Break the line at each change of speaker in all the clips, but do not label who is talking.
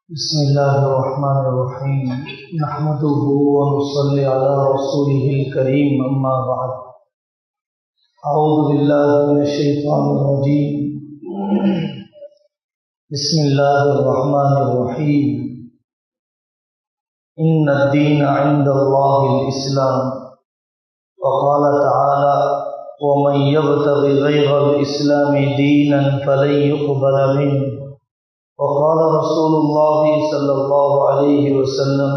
بسم الله الرحمن الرحيم نحمده ونصلي على رسوله الكريم أما بعد أعوذ بالله من الشيطان الرجيم بسم الله الرحمن الرحيم إن الدين عند الله الإسلام وقال تعالى ومن يبتغ غير الإسلام دينا فلن يقبل منه وقال رسول الله صلى الله عليه وسلم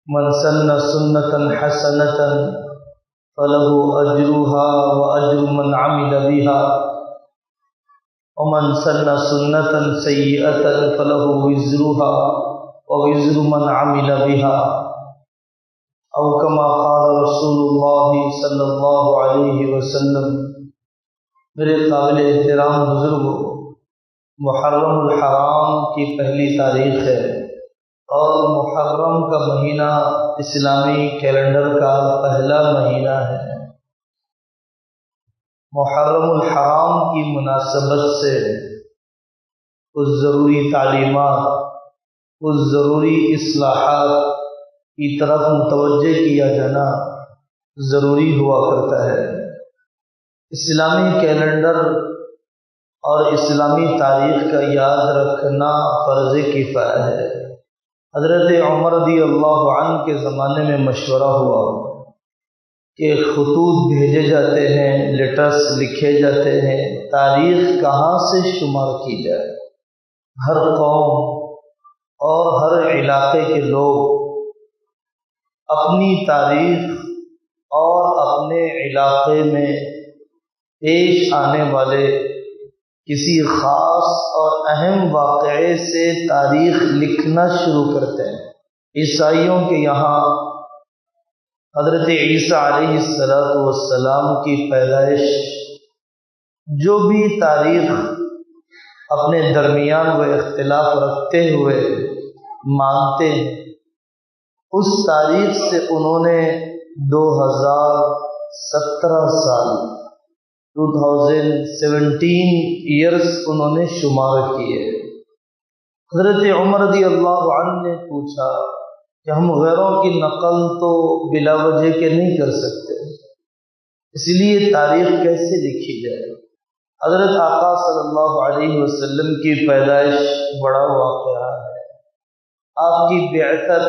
من سن سنة حسنة فله أجرها وأجر من عمل بها ومن سن سنة سيئة فله وزرها ووزر من عمل بها أو كما قال رسول الله صلى الله عليه وسلم۔ میرے قابل احترام بزرگوں، محرم الحرام کی پہلی تاریخ ہے اور محرم کا مہینہ اسلامی کیلنڈر کا پہلا مہینہ ہے۔ محرم الحرام کی مناسبت سے کچھ ضروری تعلیمات، کچھ ضروری اصلاحات کی طرف متوجہ کیا جانا ضروری ہوا کرتا ہے۔ اسلامی کیلنڈر اور اسلامی تاریخ کا یاد رکھنا فرض کفایہ ہے۔ حضرت عمر رضی اللہ عنہ کے زمانے میں مشورہ ہوا کہ خطوط بھیجے جاتے ہیں، لیٹرز لکھے جاتے ہیں، تاریخ کہاں سے شمار کی جائے۔ ہر قوم اور ہر علاقے کے لوگ اپنی تاریخ اور اپنے علاقے میں پیش آنے والے کسی خاص اور اہم واقعے سے تاریخ لکھنا شروع کرتے ہیں۔ عیسائیوں کے یہاں حضرت عیسیٰ علیہ السلام کی پیدائش، جو بھی تاریخ اپنے درمیان وہ اختلاف رکھتے ہوئے مانتے ہیں، اس تاریخ سے انہوں نے 2017 سال 2017 ایئرس انہوں نے شمار کیے۔ حضرت عمر رضی اللہ عنہ نے پوچھا کہ ہم غیروں کی نقل تو بلا وجہ کے نہیں کر سکتے، اس لیے تاریخ کیسے لکھی جائے؟ حضرت آقا صلی اللہ علیہ وسلم کی پیدائش بڑا واقعہ ہے، آپ کی بعثت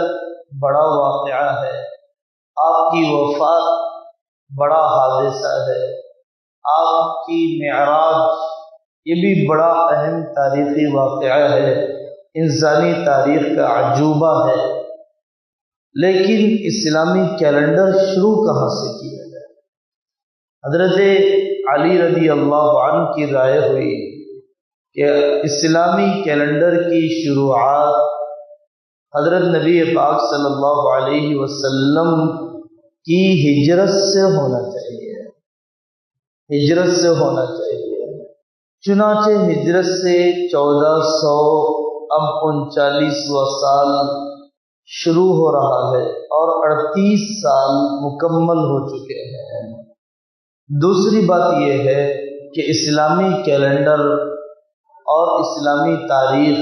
بڑا واقعہ ہے، آپ کی وفات بڑا حادثہ ہے، آپ کی معراج یہ بھی بڑا اہم تاریخی واقعہ ہے، انسانی تاریخ کا عجوبہ ہے۔ لیکن اسلامی کیلنڈر شروع کہاں سے کیا جائے؟ حضرت علی رضی اللہ عنہ کی رائے ہوئی کہ اسلامی کیلنڈر کی شروعات حضرت نبی پاک صلی اللہ علیہ وسلم کی ہجرت سے ہونا چاہیے، ہجرت سے ہونا چاہیے۔ چنانچہ ہجرت سے 1439واں سال شروع ہو رہا ہے اور 38 سال مکمل ہو چکے ہیں۔ دوسری بات یہ ہے کہ اسلامی کیلنڈر اور اسلامی تاریخ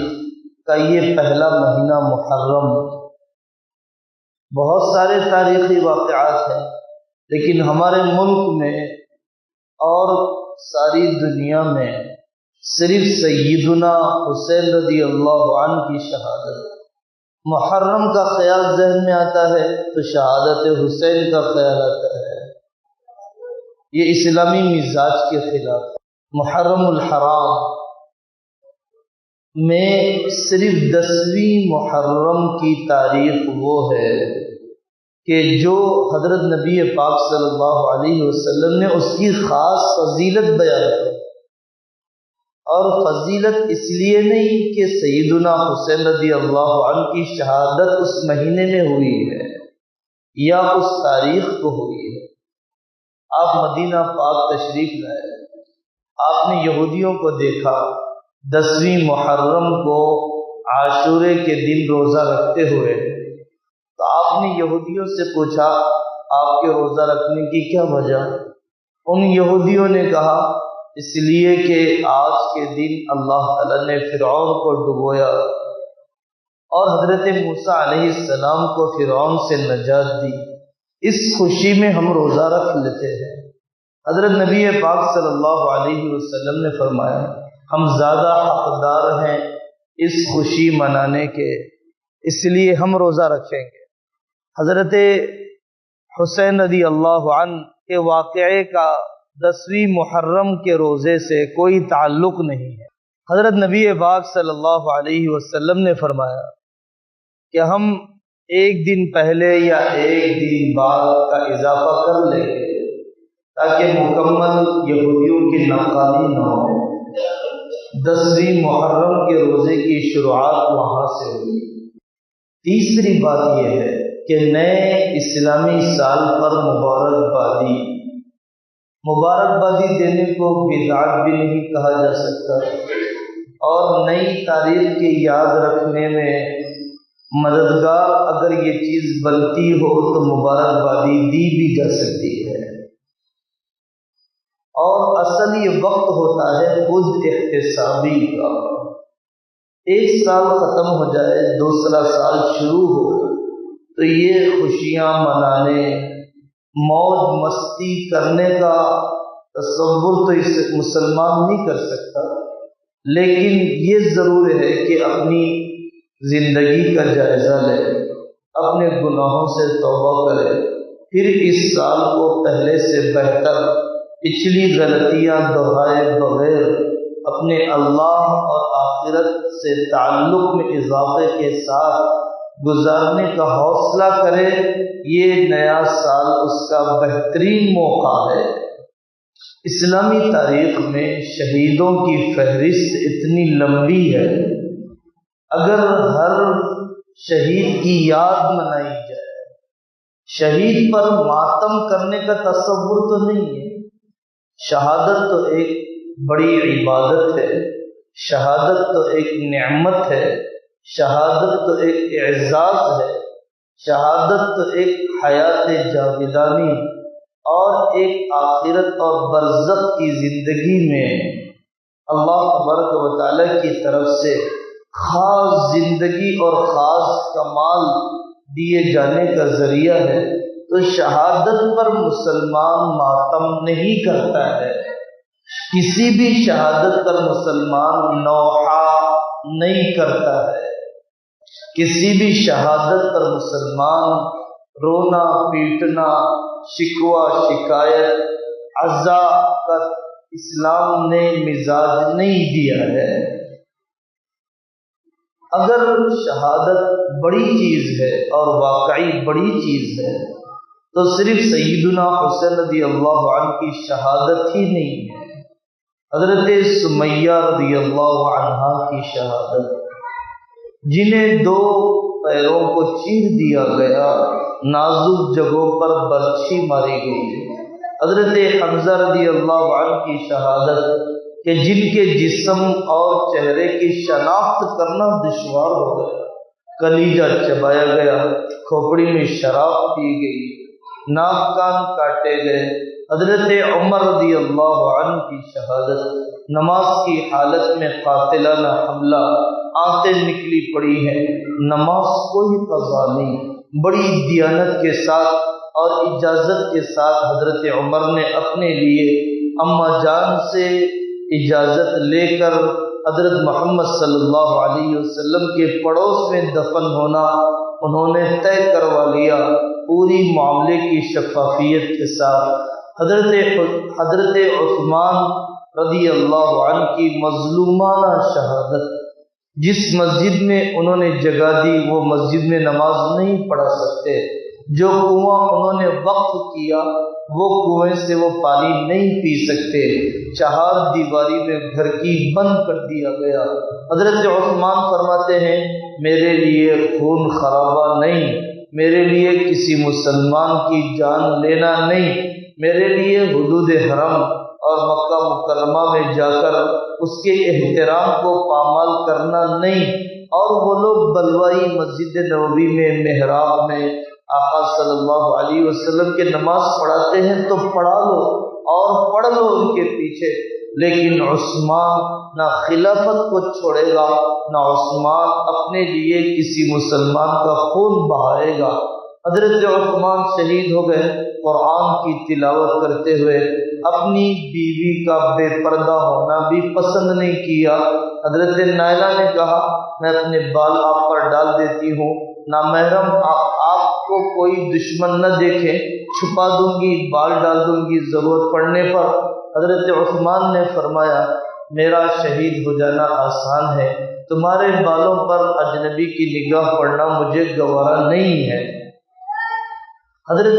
کا یہ پہلا مہینہ محرم، بہت سارے تاریخی واقعات ہیں، لیکن ہمارے ملک میں اور ساری دنیا میں صرف سیدنا حسین رضی اللہ عنہ کی شہادت، محرم کا خیال ذہن میں آتا ہے تو شہادت حسین کا خیال آتا ہے۔ یہ اسلامی مزاج کے خلاف ہے۔ محرم الحرام میں صرف 10ویں محرم کی تاریخ وہ ہے کہ جو حضرت نبی پاک صلی اللہ علیہ وسلم نے اس کی خاص فضیلت بیان کی، اور فضیلت اس لیے نہیں کہ سیدنا حسین رضی اللہ عنہ کی شہادت اس مہینے میں ہوئی ہے یا اس تاریخ کو ہوئی ہے۔ آپ مدینہ پاک تشریف لائے، آپ نے یہودیوں کو دیکھا 10ویں محرم کو عاشورے کے دن روزہ رکھتے ہوئے، تو آپ نے یہودیوں سے پوچھا آپ کے روزہ رکھنے کی کیا وجہ؟ ان یہودیوں نے کہا اس لیے کہ آج کے دن اللہ تعالیٰ نے فرعون کو ڈبویا اور حضرت موسیٰ علیہ السلام کو فرعون سے نجات دی، اس خوشی میں ہم روزہ رکھ لیتے ہیں۔ حضرت نبی پاک صلی اللہ علیہ وسلم نے فرمایا ہم زیادہ حقدار ہیں اس خوشی منانے کے، اس لیے ہم روزہ رکھیں گے۔ حضرت حسین رضی اللہ عنہ کے واقعے کا 10ویں محرم کے روزے سے کوئی تعلق نہیں ہے۔ حضرت نبی پاک صلی اللہ علیہ وسلم نے فرمایا کہ ہم ایک دن پہلے یا ایک دن بعد کا اضافہ کر لیں گے تاکہ مکمل یہودیوں کی ناقالی نہ ہو۔ 10ویں محرم کے روزے کی شروعات وہاں سے ہوئی۔ تیسری بات یہ ہے کہ نئے اسلامی سال پر مبارکبادی دینے کو بدعت بھی نہیں کہا جا سکتا، اور نئی تاریخ کی یاد رکھنے میں مددگار اگر یہ چیز بنتی ہو تو مبارکبادی دی بھی جا سکتی ہے، اور اصل یہ وقت ہوتا ہے خود احتسابی کا۔ ایک سال ختم ہو جائے، دوسرا سال شروع ہو تو یہ خوشیاں منانے، موج مستی کرنے کا تصور تو اس مسلمان نہیں کر سکتا، لیکن یہ ضرور ہے کہ اپنی زندگی کا جائزہ لے، اپنے گناہوں سے توبہ کرے، پھر اس سال کو پہلے سے بہتر، پچھلی غلطیاں دہرائے بغیر اپنے اللہ اور آخرت سے تعلق میں اضافے کے ساتھ گزارنے کا حوصلہ کرے۔ یہ نیا سال اس کا بہترین موقع ہے۔ اسلامی تاریخ میں شہیدوں کی فہرست اتنی لمبی ہے، اگر ہر شہید کی یاد منائی جائے، شہید پر ماتم کرنے کا تصور تو نہیں ہے۔ شہادت تو ایک بڑی عبادت ہے، شہادت تو ایک نعمت ہے، شہادت تو ایک اعزاز ہے، شہادت تو ایک حیات جاویدانی اور ایک آخرت اور برزخ کی زندگی میں اللہ تبارک و تعالی کی طرف سے خاص زندگی اور خاص کمال دیے جانے کا ذریعہ ہے۔ تو شہادت پر مسلمان ماتم نہیں کرتا ہے، کسی بھی شہادت پر مسلمان نوحہ نہیں کرتا ہے، کسی بھی شہادت پر مسلمان رونا پیٹنا، شکوہ شکایت، عزا کا اسلام نے مزاج نہیں دیا ہے۔ اگر شہادت بڑی چیز ہے اور واقعی بڑی چیز ہے تو صرف سیدنا حسین رضی اللہ عنہ کی شہادت ہی نہیں ہے، حضرت سمیہ رضی اللہ عنہا کی شہادت، جنہیں 2 پیروں کو چیر دیا گیا، نازک جگہوں پر برچھی ماری گئی، حضرت حمزہ رضی اللہ عنہ کی شہادت کہ جن کے جسم اور چہرے کی شناخت کرنا دشوار ہو گیا، کلیجہ چبایا گیا، کھوپڑی میں شراب پی گئی، ناک کان کاٹے گئے، حضرت عمر رضی اللہ عنہ کی شہادت، نماز کی حالت میں قاتلانہ حملہ، آنتیں نکلی پڑی ہیں، نماز کوئی قضا نہیں، بڑی دیانت کے ساتھ اور اجازت کے ساتھ حضرت عمر نے اپنے لیے اماں جان سے اجازت لے کر حضرت محمد صلی اللہ علیہ وسلم کے پڑوس میں دفن ہونا انہوں نے طے کروا لیا، پوری معاملے کی شفافیت کے ساتھ۔ حضرت عثمان رضی اللہ عنہ کی مظلومانہ شہادت، جس مسجد میں انہوں نے جگہ دی وہ مسجد میں نماز نہیں پڑھا سکتے، جو کنواں انہوں نے وقف کیا وہ کنویں سے وہ پانی نہیں پی سکتے، 4 دیواری میں گھر کی بند کر دیا گیا۔ حضرت عثمان فرماتے ہیں میرے لیے خون خرابہ نہیں، میرے لیے کسی مسلمان کی جان لینا نہیں، میرے لیے حدود حرم اور مکہ مکرمہ میں جا کر اس کے احترام کو پامال کرنا نہیں، اور وہ لوگ بلوائی مسجد نبوی میں محراب میں آقا صلی اللہ علیہ وسلم کے نماز پڑھاتے ہیں تو پڑھا لو اور پڑھ لو ان کے پیچھے، لیکن عثمان نہ خلافت کو چھوڑے گا، نہ عثمان اپنے لیے کسی مسلمان کا خون بہائے گا۔ حضرت عثمان شہید ہو گئے قرآن کی تلاوت کرتے ہوئے، اپنی بیوی کا بے پردہ ہونا بھی پسند نہیں کیا۔ حضرت نائلہ نے کہا میں اپنے بال آپ پر ڈال دیتی ہوں، نامحرم آپ کو کوئی دشمن نہ دیکھے، چھپا دوں گی، بال ڈال دوں گی ضرورت پڑنے پر۔ حضرت عثمان نے فرمایا میرا شہید ہو جانا آسان ہے، تمہارے بالوں پر اجنبی کی نگاہ پڑنا مجھے گوارا نہیں ہے۔ حضرت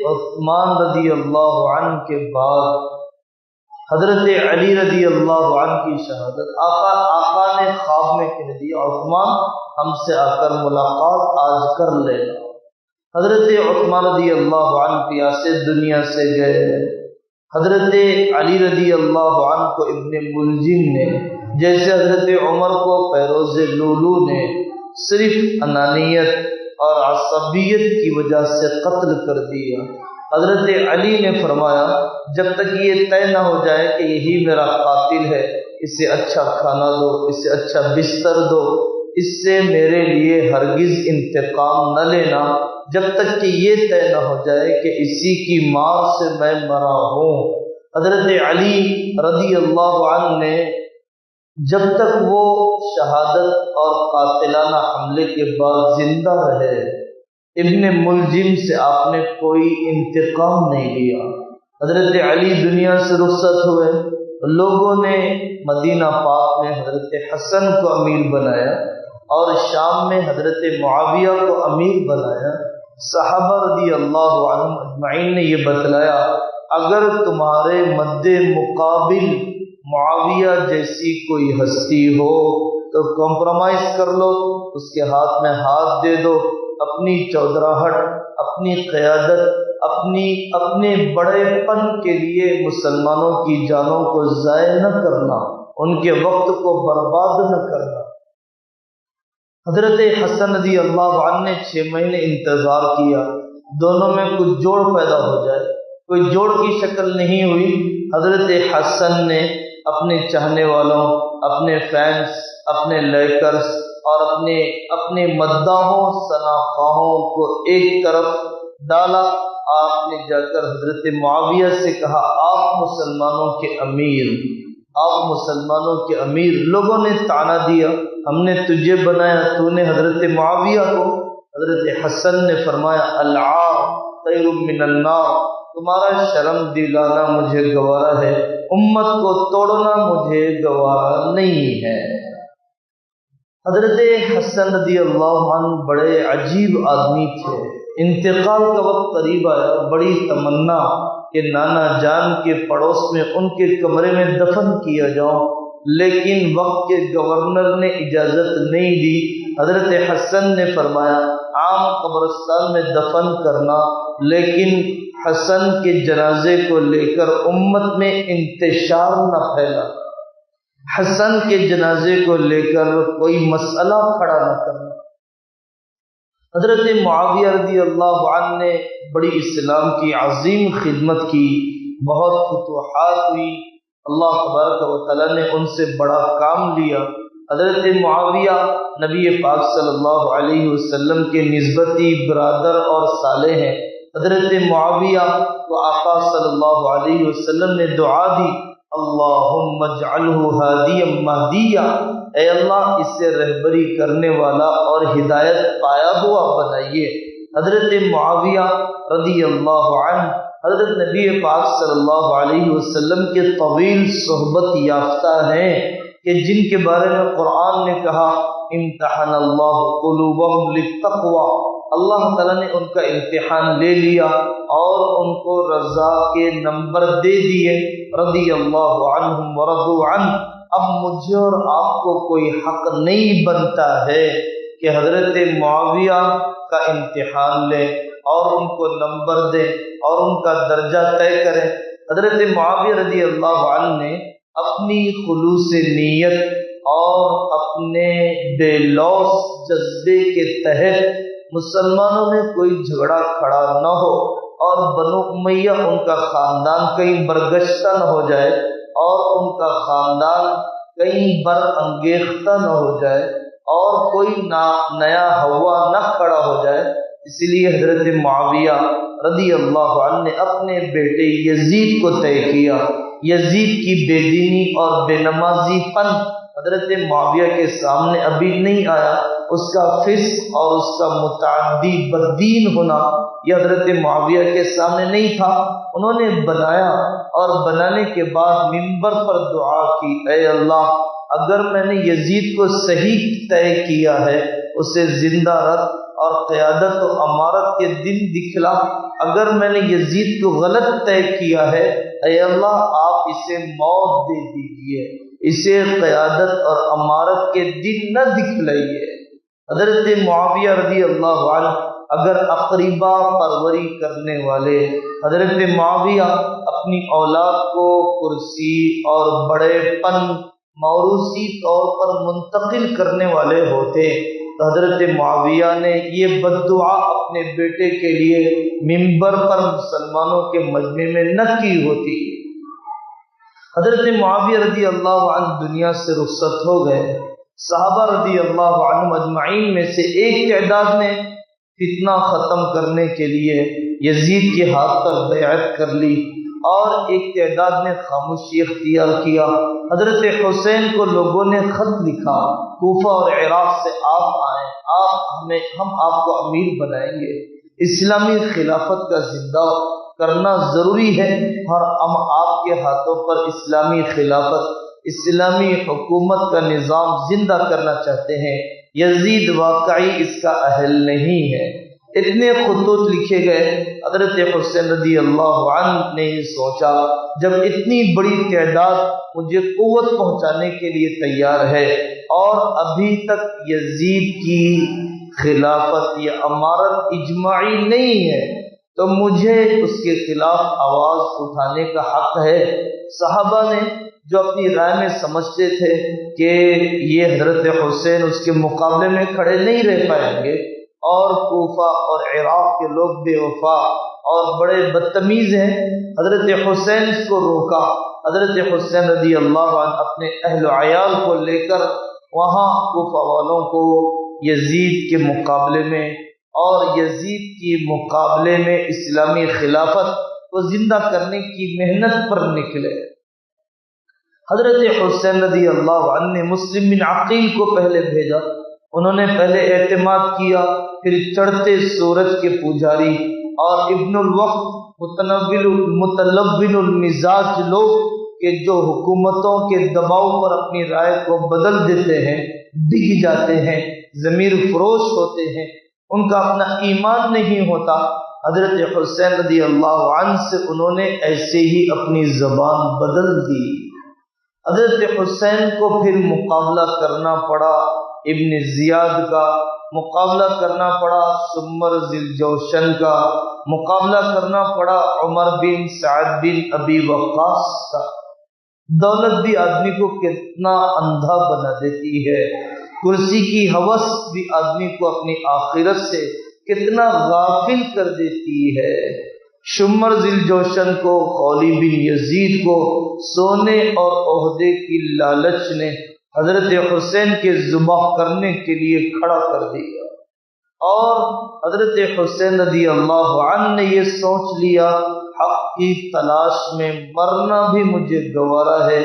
عثمان رضی اللہ عنہ کے بعد حضرت علی رضی اللہ عنہ کی شہادت، آقا نے خواب میں کہہ دیا عثمان ہم سے آ کر ملاقات آج کر لینا۔ حضرت عثمان رضی اللہ عنہ پیاسے دنیا سے گئے۔ حضرت علی رضی اللہ عنہ کو ابن ملجم نے، جیسے حضرت عمر کو فیروز لولو نے، صرف انانیت اور عصبیت کی وجہ سے قتل کر دیا۔ حضرت علی نے فرمایا جب تک یہ طے نہ ہو جائے کہ یہی میرا قاتل ہے، اسے اچھا کھانا دو، اسے اچھا بستر دو، اس سے میرے لیے ہرگز انتقام نہ لینا، جب تک کہ یہ طے نہ ہو جائے کہ اسی کی مار سے میں مرا ہوں۔ حضرت علی رضی اللہ عنہ نے جب تک وہ شہادت اور قاتلانہ حملے کے بعد زندہ رہے، ابن ملجم سے آپ نے کوئی انتقام نہیں لیا۔ حضرت علی دنیا سے رخصت ہوئے، لوگوں نے مدینہ پاک میں حضرت حسن کو امیر بنایا اور شام میں حضرت معاویہ کو امیر بنایا۔ صحابہ رضی اللہ عنہم اجمعین نے یہ بتلایا اگر تمہارے مد مقابل معاویہ جیسی کوئی ہستی ہو تو کمپرومائز کر لو، اس کے ہاتھ میں ہاتھ دے دو، اپنی چودراہٹ، اپنی قیادت، اپنے بڑے پن کے لیے مسلمانوں کی جانوں کو ضائع نہ کرنا، ان کے وقت کو برباد نہ کرنا۔ حضرت حسن رضی اللہ عنہ نے 6 مہینے انتظار کیا دونوں میں کچھ جوڑ پیدا ہو جائے، کوئی جوڑ کی شکل نہیں ہوئی۔ حضرت حسن نے اپنے چاہنے والوں، اپنے فینس، اپنے لیکرز اور اپنے مداحوں ثناخواہوں کو ایک طرف ڈالا۔ آپ نے جا کر حضرت معاویہ سے کہا آپ مسلمانوں کے امیر، آپ مسلمانوں کے امیر۔ لوگوں نے طعنہ دیا ہم نے تجھے بنایا، تو نے حضرت معاویہ کو۔ حضرت حسن نے فرمایا العار خیر من النار، تمہارا شرم دلانا مجھے گوارا ہے، امت کو توڑنا مجھے گوارا نہیں ہے۔ حضرت حسن رضی اللہ عنہ بڑے عجیب آدمی تھے۔ انتقال کا وقت قریب آیا، بڑی تمنا کہ نانا جان کے پڑوس میں ان کے کمرے میں دفن کیا جاؤں، لیکن وقت کے گورنر نے اجازت نہیں دی۔ حضرت حسن نے فرمایا عام قبرستان میں دفن کرنا، لیکن حسن کے جنازے کو لے کر امت میں انتشار نہ پھیلا، حسن کے جنازے کو لے کر کوئی مسئلہ کھڑا نہ کرنا۔ حضرت معاویہ رضی اللہ عنہ نے بڑی اسلام کی عظیم خدمت کی، بہت فتوحات ہوئی، اللہ تبارک و تعالیٰ نے ان سے بڑا کام لیا۔ حضرت معاویہ نبی پاک صلی اللہ علیہ وسلم کے نسبتی برادر اور صالح ہیں۔ حضرت معاویہ کو آقا صلی اللہ علیہ وسلم نے دعا دی اللہم اجعلہ ہادیا مہدیا، اے اللہ اسے رہبری کرنے والا اور ہدایت پایا ہوا بنائیے۔ حضرت معاویہ رضی اللہ عنہ حضرت نبی پاک صلی اللہ علیہ وسلم کے طویل صحبت یافتہ ہیں کہ جن کے بارے میں قرآن نے کہا امتحن اللہ قلوبہم للتقوی، اللہ تعالیٰ نے ان کا امتحان لے لیا اور ان کو رضا کے نمبر دے دیے، رضی اللہ عنہم ورضوا عنہ۔ اب مجھے اور آپ کو کوئی حق نہیں بنتا ہے کہ حضرت معاویہ کا امتحان لیں اور ان کو نمبر دیں اور ان کا درجہ طے کریں۔ حضرت معاویہ رضی اللہ عنہ نے اپنی خلوص نیت اور اپنے بے لوث جذبے کے تحت مسلمانوں میں کوئی جھگڑا کھڑا نہ ہو اور بنو امیہ ان کا خاندان کہیں برگشتہ نہ ہو جائے، اور ان کا خاندان کہیں بر انگیختہ نہ ہو جائے اور کوئی نیا ہوا نہ کھڑا ہو جائے، اس لیے حضرت معاویہ رضی اللہ عنہ نے اپنے بیٹے یزید کو طے کیا۔ یزید کی بے دینی اور بے نمازی پن حضرت معاویہ کے سامنے ابھی نہیں آیا، اس کا فسق اور اس کا متعدی بددین ہونا یہ حضرت معاویہ کے سامنے نہیں تھا۔ انہوں نے بنایا اور بنانے کے بعد منبر پر دعا کی، اے اللہ اگر میں نے یزید کو صحیح طے کیا ہے اسے زندہ رکھ اور قیادت و امارت کے دن دکھلا، اگر میں نے یزید کو غلط طے کیا ہے اے اللہ آپ اسے موت دے دیجیے، اسے قیادت اور امارت کے دن نہ دکھلائیے۔ حضرت معاویہ رضی اللہ عنہ اگر اقربا پروری کرنے والے، حضرت معاویہ اپنی اولاد کو کرسی اور بڑے پن موروثی طور پر منتقل کرنے والے ہوتے تو حضرت معاویہ نے یہ بد دعا اپنے بیٹے کے لیے منبر پر مسلمانوں کے مجمع میں نہ کی ہوتی۔ حضرت معاویہ رضی اللہ عنہ دنیا سے رخصت ہو گئے۔ صحابہ رضی اللہ عنہ اجمعین میں سے ایک تعداد نے فتنہ ختم کرنے کے لیے یزید کے ہاتھ پر بیعت کر لی اور ایک تعداد نے خاموشی اختیار کیا۔ حضرت حسین کو لوگوں نے خط لکھا کوفہ اور عراق سے، آپ آئیں، ہم آپ کو امیر بنائیں گے، اسلامی خلافت کا زندہ کرنا ضروری ہے اور ہم آپ کے ہاتھوں پر اسلامی خلافت، اسلامی حکومت کا نظام زندہ کرنا چاہتے ہیں، یزید واقعی اس کا اہل نہیں ہے۔ اتنے خطوط لکھے گئے۔ حضرت حسین رضی اللہ عنہ نے یہ سوچا جب اتنی بڑی تعداد مجھے قوت پہنچانے کے لیے تیار ہے اور ابھی تک یزید کی خلافت یا امارت اجماعی نہیں ہے تو مجھے اس کے خلاف آواز اٹھانے کا حق ہے۔ صحابہ نے جو اپنی رائے میں سمجھتے تھے کہ یہ حضرت حسین اس کے مقابلے میں کھڑے نہیں رہ پائیں گے اور کوفہ اور عراق کے لوگ بے وفا اور بڑے بدتمیز ہیں، حضرت حسین اس کو روکا۔ حضرت حسین رضی اللہ عنہ اپنے اہل و عیال کو لے کر وہاں کوفہ والوں کو یزید کے مقابلے میں اور یزید کی مقابلے میں اسلامی خلافت کو زندہ کرنے کی محنت پر نکلے۔ حضرت حسین رضی اللہ عنہ نے مسلم بن عقیل کو پہلے بھیجا، انہوں نے پہلے اعتماد کیا، پھر چڑھتے سورج کے پجاری اور ابن الوقت متلون المزاج لوگ کہ جو حکومتوں کے دباؤ پر اپنی رائے کو بدل دیتے ہیں، بگ جاتے ہیں، ضمیر فروش ہوتے ہیں، ان کا اپنا ایمان نہیں ہوتا، حضرت حسین رضی اللہ عنہ سے انہوں نے ایسے ہی اپنی زبان بدل دی۔ حضرت حسین کو پھر مقابلہ کرنا پڑا ابن زیاد کا، مقابلہ کرنا پڑا سمر ذوالجوشن کا، مقابلہ کرنا پڑا عمر بن سعد بن ابی وقاص کا۔ دولت بھی آدمی کو کتنا اندھا بنا دیتی ہے، کرسی کی ہوس بھی آدمی کو اپنی آخرت سے کتنا غافل کر دیتی ہے۔ شمر ذوالجوشن کو، خولی بن یزید کو سونے اور عہدے کی لالچ نے حضرت حسین کے ذبح کرنے کے لیے کھڑا کر دیا اور حضرت حسین رضی اللہ عنہ نے یہ سوچ لیا حق کی تلاش میں مرنا بھی مجھے گوارا ہے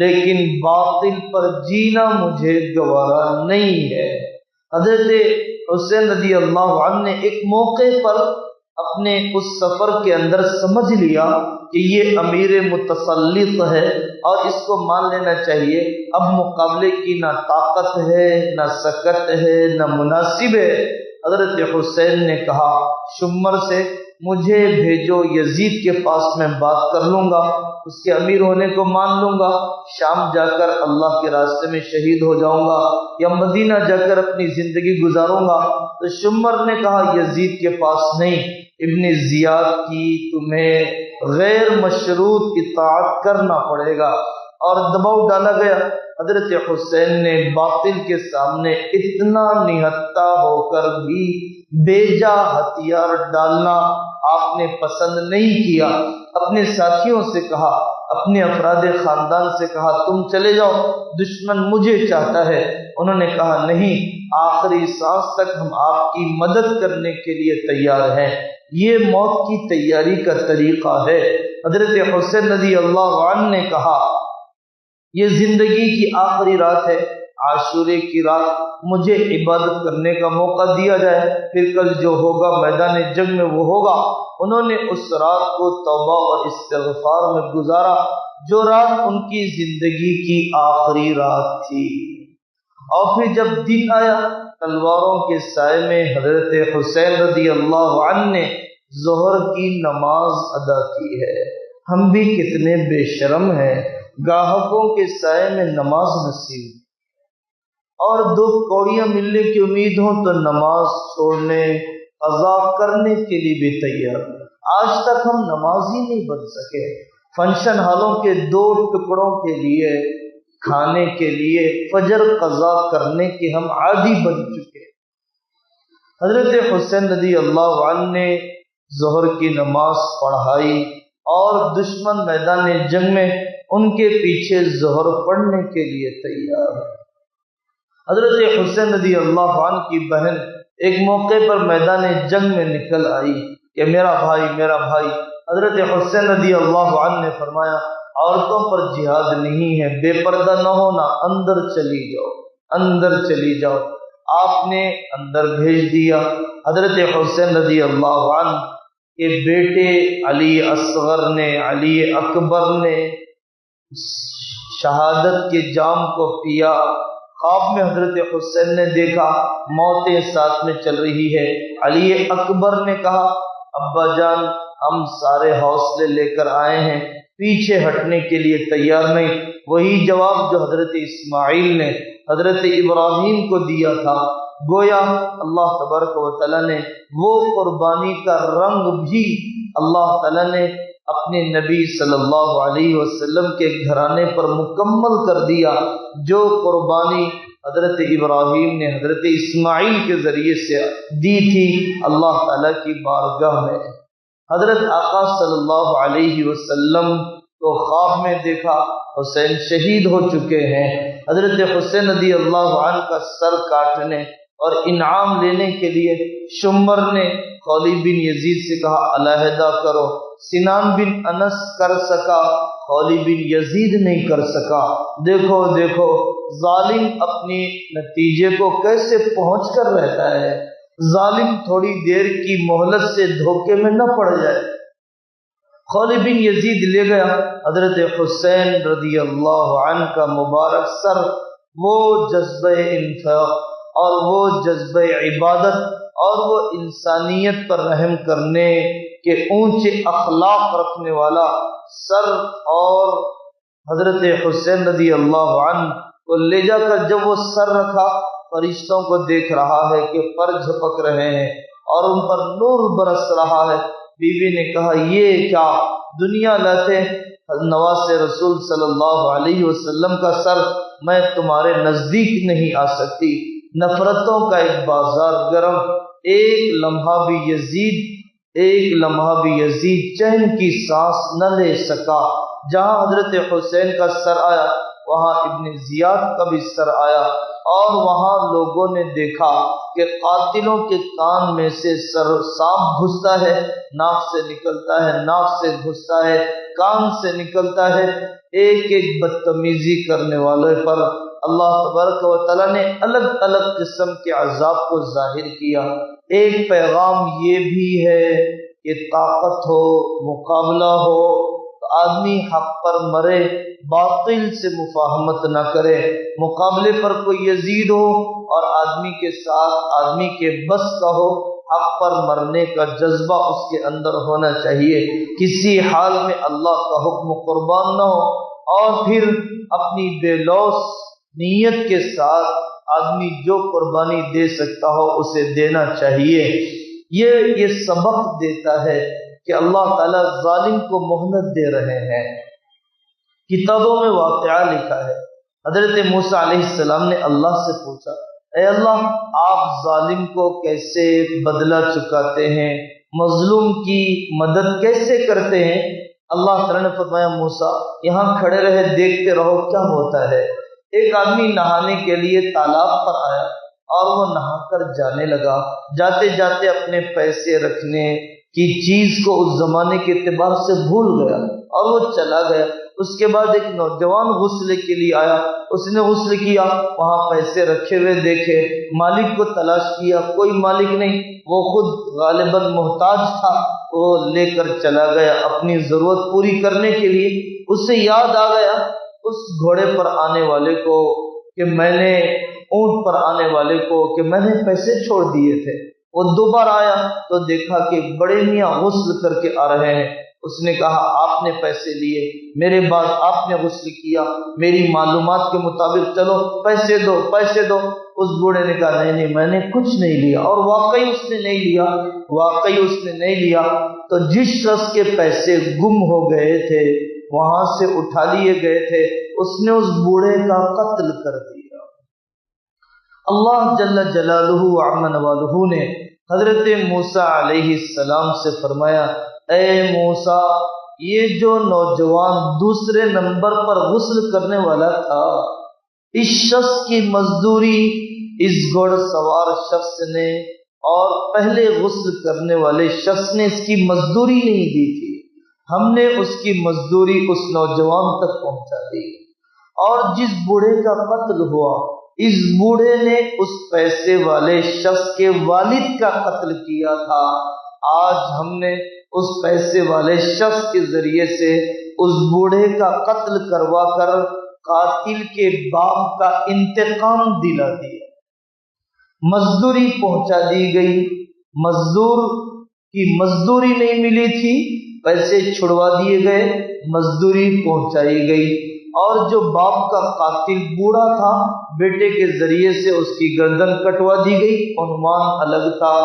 لیکن باطل پر جینا مجھے گوارا نہیں ہے۔ حضرت حسین رضی اللہ عنہ نے ایک موقع پر اپنے اس سفر کے اندر سمجھ لیا کہ یہ امیر متسلط ہے اور اس کو مان لینا چاہیے، اب مقابلے کی نہ طاقت ہے نہ سکت ہے نہ مناسب ہے۔ حضرت حسین نے کہا شمر سے مجھے بھیجو یزید کے پاس، میں بات کر لوں گا، اس کے امیر ہونے کو مان لوں گا، شام جا کر اللہ کے راستے میں شہید ہو جاؤں گا یا مدینہ جا کر اپنی زندگی گزاروں گا۔ تو شمر نے کہا یزید کے پاس نہیں، ابن زیاد کی تمہیں غیر مشروط اطاعت کرنا پڑے گا، اور دباؤ ڈالا گیا۔ حضرت حسین نے باطل کے سامنے اتنا نہتہ ہو کر بھی بیجا ہتھیار ڈالنا آپ نے پسند نہیں کیا۔ اپنے ساتھیوں سے کہا، اپنے افراد خاندان سے کہا تم چلے جاؤ، دشمن مجھے چاہتا ہے۔ انہوں نے کہا نہیں، آخری سانس تک ہم آپ کی مدد کرنے کے لیے تیار ہیں۔ یہ موت کی تیاری کا طریقہ ہے۔ حضرت حسین رضی اللہ عنہ نے کہا یہ زندگی کی آخری رات ہے، عاشورے کی رات مجھے عبادت کرنے کا موقع دیا جائے، پھر کل جو ہوگا میدان جنگ میں وہ ہوگا۔ انہوں نے اس رات کو توبہ اور استغفار میں گزارا، جو رات ان کی زندگی کی آخری رات تھی۔ اور پھر جب دن آیا، تلواروں کے سائے میں حضرت حسین رضی اللہ عنہ نے ظہر کی نماز ادا کی ہے۔ ہم بھی کتنے بے شرم ہیں، گاہکوں کے سائے میں نماز نصیب اور دو کوڑیاں ملنے کی امید ہو تو نماز چھوڑنے، قضا کرنے کے لیے بھی تیار۔ آج تک ہم نمازی نہیں بن سکے، فنکشن ہالوں کے 2 ٹکڑوں کے لیے کھانے کے لیے فجر قضا کرنے کے ہم عادی بن چکے۔ حضرت حسین رضی اللہ عنہ نے ظہر کی نماز پڑھائی اور دشمن میدان جنگ میں ان کے پیچھے ظہر پڑھنے کے لیے تیار۔ حضرت حسین رضی اللہ عنہ کی بہن ایک موقع پر میدان جنگ میں نکل آئی کہ میرا بھائی میرا بھائی۔ حضرت حسین رضی اللہ عنہ نے فرمایا عورتوں پر جہاد نہیں ہے، بے پردہ نہ ہونا، اندر چلی جاؤ، اندر چلی جاؤ۔ آپ نے اندر بھیج دیا۔ حضرت حسین رضی اللہ عنہ کے بیٹے علی اصغر نے، علی اکبر نے شہادت کے جام کو پیا۔ خواب میں حضرت حسین نے دیکھا موتیں ساتھ میں چل رہی ہے۔ علی اکبر نے کہا ابا جان ہم سارے حوصلے لے کر آئے ہیں، پیچھے ہٹنے کے لیے تیار نہیں۔ وہی جواب جو حضرت اسماعیل نے حضرت ابراہیم کو دیا تھا، گویا اللہ تبارک و تعالیٰ نے وہ قربانی کا رنگ بھی اللہ تعالیٰ نے اپنے نبی صلی اللہ علیہ وسلم کے گھرانے پر مکمل کر دیا، جو قربانی حضرت ابراہیم نے حضرت اسماعیل کے ذریعے سے دی تھی اللہ تعالیٰ کی بارگاہ میں۔ حضرت آقا صلی اللہ علیہ وسلم کو خواب میں دیکھا حسین شہید ہو چکے ہیں۔ حضرت حسین رضی اللہ عنہ کا سر کاٹنے اور انعام لینے کے لیے شمر نے خولید بن یزید سے کہا علیحدہ کرو۔ سنان بن انس کر سکا، خولید بن یزید نہیں کر سکا۔ دیکھو دیکھو ظالم اپنی نتیجے کو کیسے پہنچ کر رہتا ہے، ظالم تھوڑی دیر کی مہلت سے دھوکے میں نہ پڑ جائے۔ خولید بن یزید لے گیا حضرت حسین رضی اللہ عنہ کا مبارک سر۔ وہ جذبہ انفاق اور وہ جذبہ عبادت اور وہ انسانیت پر رحم کرنے کے اونچے اخلاق رکھنے والا سر، اور حضرت حسین رضی اللہ عنہ کو لے جا کر جب وہ سر رکھا، فرشتوں کو دیکھ رہا ہے کہ پر جھپک رہے ہیں اور ان پر نور برس رہا ہے۔ بیوی نے کہا یہ کیا دنیا لاتے نواز رسول صلی اللہ علیہ وسلم کا سر، میں تمہارے نزدیک نہیں آ سکتی۔ نفرتوں کا ایک بازار گرم، ایک لمحہ بھی یزید چین کی سانس نہ لے سکا۔ جہاں حضرت حسین کا سر آیا وہاں ابن زیاد کا بھی سر آیا، اور وہاں لوگوں نے دیکھا کہ قاتلوں کے کان میں سے سانپ گھستا ہے، ناک سے نکلتا ہے، ناک سے گھستا ہے، کان سے نکلتا ہے۔ ایک ایک بدتمیزی کرنے والے پر اللہ تبارک و تعالیٰ نے الگ الگ قسم کے عذاب کو ظاہر کیا۔ ایک پیغام یہ بھی ہے کہ طاقت ہو، مقابلہ ہو تو آدمی حق پر مرے، باطل سے مفاہمت نہ کرے۔ مقابلے پر کوئی یزید ہو اور آدمی کے ساتھ آدمی کے بس کا ہو، حق پر مرنے کا جذبہ اس کے اندر ہونا چاہیے، کسی حال میں اللہ کا حکم قربان نہ ہو، اور پھر اپنی بے لوث نیت کے ساتھ آدمی جو قربانی دے سکتا ہو اسے دینا چاہیے۔ یہ سبق دیتا ہے کہ اللہ تعالیٰ ظالم کو مہلت دے رہے ہیں۔ کتابوں میں واقعہ لکھا ہے حضرت موسیٰ علیہ السلام نے اللہ سے پوچھا، اے اللہ، آپ ظالم کو کیسے بدلہ چکاتے ہیں، مظلوم کی مدد کیسے کرتے ہیں؟ اللہ تعالیٰ نے فرمایا، موسیٰ یہاں کھڑے رہے، دیکھتے رہو کیا ہوتا ہے۔ ایک آدمی نہانے کے لیے تالاب پر آیا اور وہ نہا کر جانے لگا، جاتے جاتے اپنے پیسے رکھنے کی چیز کو اس زمانے کے اعتبار سے بھول گیا اور وہ چلا گیا۔ اس کے بعد ایک نوجوان غسل کے لیے آیا، اس نے غسل کیا، وہاں پیسے رکھے ہوئے دیکھے، مالک کو تلاش کیا، کوئی مالک نہیں، وہ خود غالباً محتاج تھا، وہ لے کر چلا گیا اپنی ضرورت پوری کرنے کے لیے۔ اسے یاد آ گیا اس گھوڑے پر آنے والے کو کہ میں نے اونٹ پر آنے والے کو کہ میں نے پیسے چھوڑ دیے تھے۔ وہ دوبارہ آیا تو دیکھا کہ بڑے میاں غسل کر کے آ رہے ہیں۔ اس نے کہا، آپ نے پیسے لیے، میرے بعد آپ نے غسل کیا، میری معلومات کے مطابق چلو پیسے دو پیسے دو۔ اس بوڑھے نے کہا، نہیں میں نے کچھ نہیں لیا، اور واقعی اس نے نہیں لیا، واقعی اس نے نہیں لیا۔ تو جس شخص کے پیسے گم ہو گئے تھے، وہاں سے اٹھا لیے گئے تھے، اس نے اس بوڑھے کا قتل کر دیا۔ اللہ جل جلالہ وعم نوالہ نے حضرت موسیٰ علیہ السلام سے فرمایا، اے موسیٰ، یہ جو نوجوان دوسرے نمبر پر غسل کرنے والا تھا، اس شخص کی مزدوری اس گھوڑ سوار شخص نے اور پہلے غسل کرنے والے شخص نے اس کی مزدوری نہیں دی تھی، ہم نے اس کی مزدوری اس نوجوان تک پہنچا دی۔ اور جس بوڑھے کا قتل ہوا، اس بوڑھے نے اس پیسے والے شخص کے والد کا قتل کیا تھا، آج ہم نے اس پیسے والے شخص کے ذریعے سے اس بوڑھے کا قتل کروا کر قاتل کے باپ کا انتقام دلا دیا۔ مزدوری پہنچا دی گئی، مزدور کی مزدوری نہیں ملی تھی، پیسے چھڑوا دیے گئے، مزدوری پہنچائی گئی۔ اور جو باپ کا قاتل بوڑھا تھا، بیٹے کے ذریعے سے اس کی گردن کٹوا دی گئی، عنوان الگ تھا،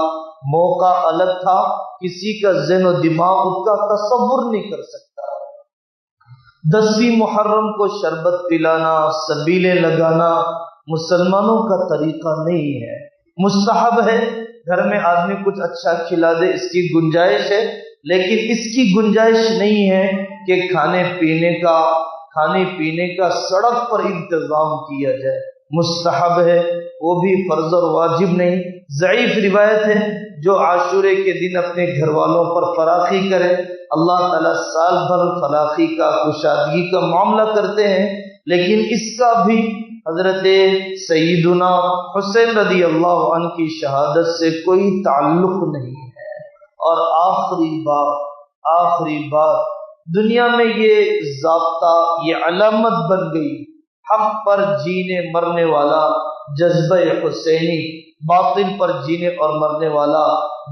موقع الگ تھا، کسی کا ذہن و دماغ اس کا تصور نہیں کر سکتا۔ 10ویں محرم کو شربت پلانا، سبیلیں لگانا مسلمانوں کا طریقہ نہیں ہے، مستحب ہے، گھر میں آدمی کچھ اچھا کھلا دے، اس کی گنجائش ہے، لیکن اس کی گنجائش نہیں ہے کہ کھانے پینے کا سڑک پر انتظام کیا جائے۔ مستحب ہے، وہ بھی فرض اور واجب نہیں۔ ضعیف روایت ہے، جو عاشورے کے دن اپنے گھر والوں پر فراخی کرے، اللہ تعالیٰ سال بھر فراخی کا، کشادگی کا معاملہ کرتے ہیں، لیکن اس کا بھی حضرت سیدنا حسین رضی اللہ عنہ کی شہادت سے کوئی تعلق نہیں ہے۔ اور آخری بات، دنیا میں یہ ضابطہ، یہ علامت بن گئی، حق پر جینے مرنے والا جذبہ حسینی، باطل پر جینے اور مرنے والا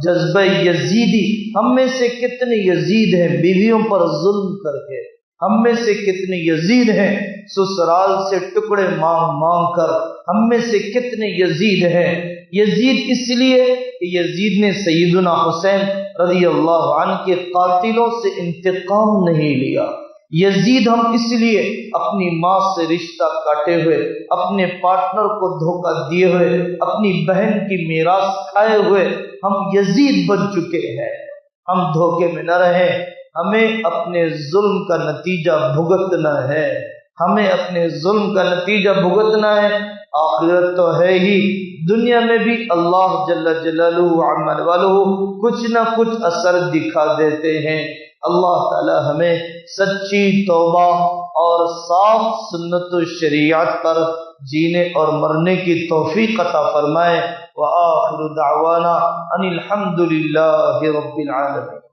جذبہ یزیدی۔ ہم میں سے کتنے یزید ہیں بیویوں پر ظلم کر کے، ہم میں سے کتنے یزید ہیں سسرال سے ٹکڑے مانگ کر، ہم میں سے کتنے یزید ہیں۔ یزید اس لیے کہ یزید نے سیدنا حسین رضی اللہ عنہ کے قاتلوں سے انتقام نہیں لیا۔ یزید ہم اس لیے اپنی ماں سے رشتہ کاٹے ہوئے، اپنے پارٹنر کو دھوکہ دیے ہوئے، اپنی بہن کی میراث کھائے ہوئے ہم یزید بن چکے ہیں۔ ہم دھوکے میں نہ رہیں، ہمیں اپنے ظلم کا نتیجہ بھگتنا ہے، ہمیں اپنے ظلم کا نتیجہ بھگتنا ہے۔ آخرت تو ہے ہی، دنیا میں بھی اللہ جل جلالہ وعمل والہ کچھ نہ کچھ اثر دکھا دیتے ہیں۔ اللہ تعالی ہمیں سچی توبہ اور صاف سنت و شریعت پر جینے اور مرنے کی توفیق عطا فرمائے۔ وآخر دعوانا ان الحمد للہ رب العالمین۔